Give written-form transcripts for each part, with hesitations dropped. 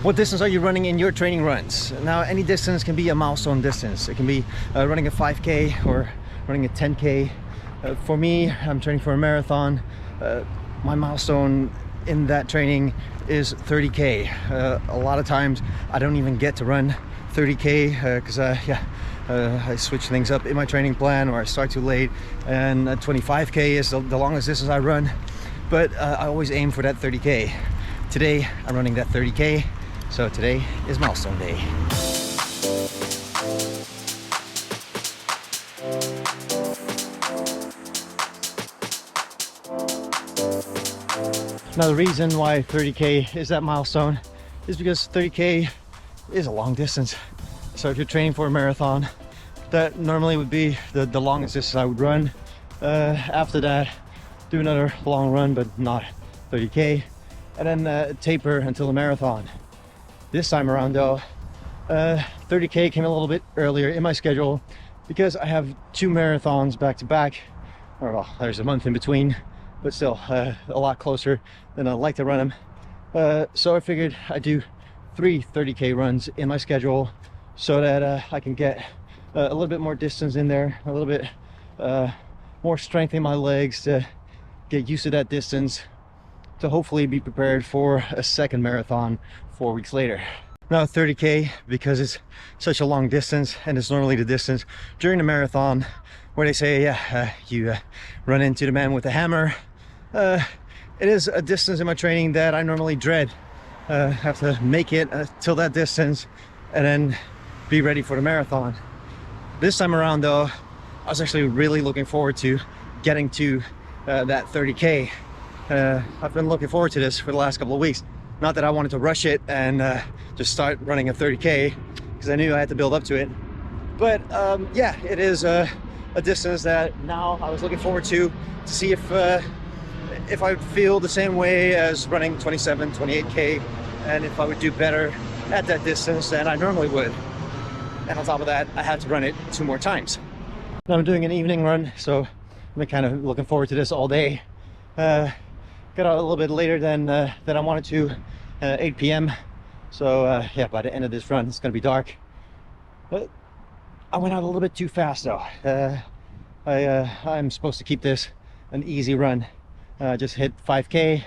What distance are you running in your training runs? Now, any distance can be a milestone distance. It can be running a 5K or running a 10K. For me, I'm training for a marathon. My milestone in that training is 30K. A lot of times I don't even get to run 30K because I switch things up in my training plan, or I start too late, and 25K is the longest distance I run. But I always aim for that 30K. Today I'm running that 30K, so today is milestone day. Now, the reason why 30K is that milestone is because 30K is a long distance. So if you're training for a marathon, that normally would be the longest distance I would run. After that, do another long run, but not 30K, and then taper until the marathon. This time around though, 30K came a little bit earlier in my schedule because I have 2 marathons back to back. Or well, there's a month in between, but still a lot closer than I'd like to run them. So I figured I'd do 3 30K runs in my schedule so that I can get a little bit more distance in there, a little bit more strength in my legs to get used to that distance, to hopefully be prepared for a second marathon 4 weeks later. Now, 30K, because it's such a long distance, and it's normally the distance during the marathon where they say, you run into the man with the hammer. It is a distance in my training that I normally dread. Have to make it till that distance and then be ready for the marathon. This time around though, I was actually really looking forward to getting to that 30K. I've been looking forward to this for the last couple of weeks. Not that I wanted to rush it and just start running a 30K, because I knew I had to build up to it. But yeah, it is a distance that now I was looking forward to see if I would feel the same way as running 27, 28K, and if I would do better at that distance than I normally would. And on top of that, I had to run it 2 more times. Now I'm doing an evening run, so I've been kind of looking forward to this all day. Got out a little bit later than I wanted to, 8 p.m. So yeah, by the end of this run, it's gonna be dark. But I went out a little bit too fast though. I'm supposed to keep this an easy run. Just hit 5K,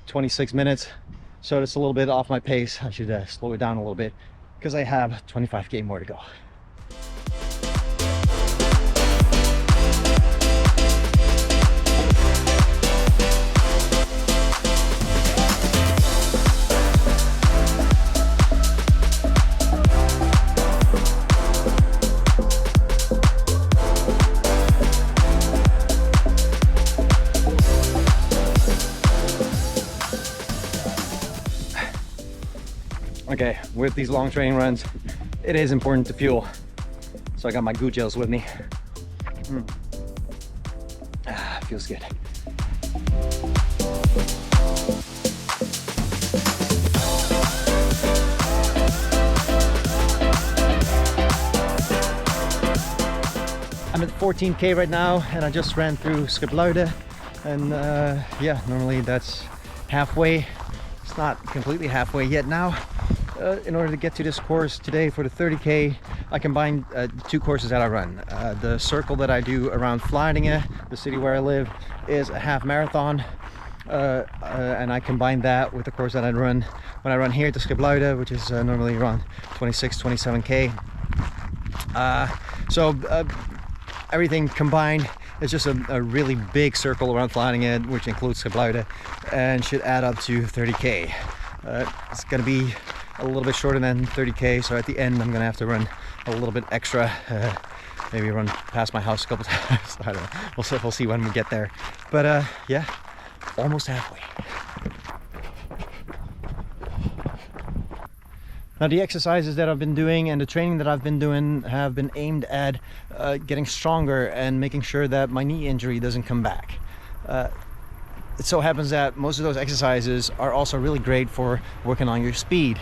26 minutes. So it's a little bit off my pace. I should slow it down a little bit because I have 25K more to go. Okay, with these long training runs, it is important to fuel. So I got my goo gels with me. Feels good. I'm at 14K right now, and I just ran through Schipluide, and yeah, normally that's halfway. It's not completely halfway yet now. In order to get to this course today for the 30K, I combined 2 courses that I run. The circle that I do around Vlaardingen, the city where I live, is a half marathon, and I combine that with the course that I run when I run here to Schipluide, which is normally around 26, 27K. So everything combined is just a really big circle around Vlaardingen, which includes Schipluide, and should add up to 30K. It's gonna be a little bit shorter than 30K, so at the end I'm gonna have to run a little bit extra, maybe run past my house a couple times. I don't know, we'll see when we get there, but yeah, almost halfway. Now, the exercises that I've been doing and the training that I've been doing have been aimed at getting stronger and making sure that my knee injury doesn't come back. It so happens that most of those exercises are also really great for working on your speed.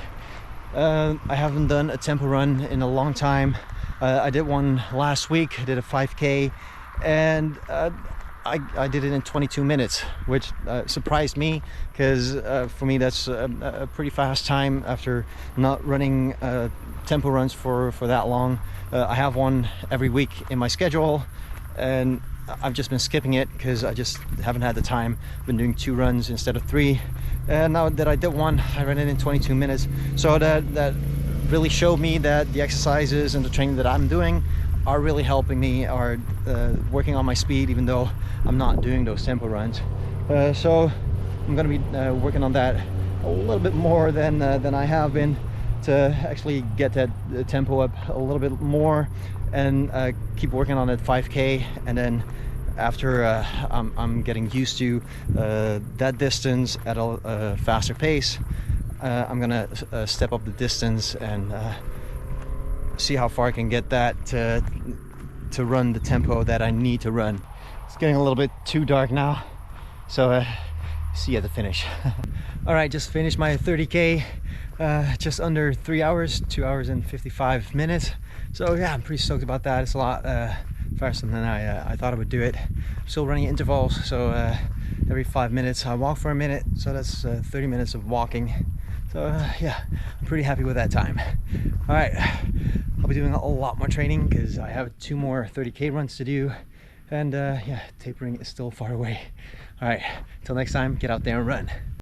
I haven't done a tempo run in a long time. I did one last week. I did a 5K, and I I did it in 22 minutes, which surprised me, because for me that's a pretty fast time after not running tempo runs for that long. I have one every week in my schedule, and I've just been skipping it because I just haven't had the time. I've been doing 2 runs instead of 3, and now that I did one, I ran it in 22 minutes. So that really showed me that the exercises and the training that I'm doing are really helping me, are working on my speed, even though I'm not doing those tempo runs. So I'm going to be working on that a little bit more than I have been, to actually get that tempo up a little bit more, and keep working on that 5K. And then after I'm getting used to that distance at a faster pace, I'm gonna step up the distance and see how far I can get that to run the tempo that I need to run. It's getting a little bit too dark now, so see you at the finish. All right, just finished my 30K, just under 3 hours, 2 hours and 55 minutes. So yeah, I'm pretty stoked about that. It's a lot faster than I thought I would do it. I'm still running intervals, so every 5 minutes I walk for a minute, so that's 30 minutes of walking. So yeah, I'm pretty happy with that time. All right, I'll be doing a lot more training because I have 2 more 30K runs to do, and yeah, tapering is still far away. All right, till next time, get out there and run.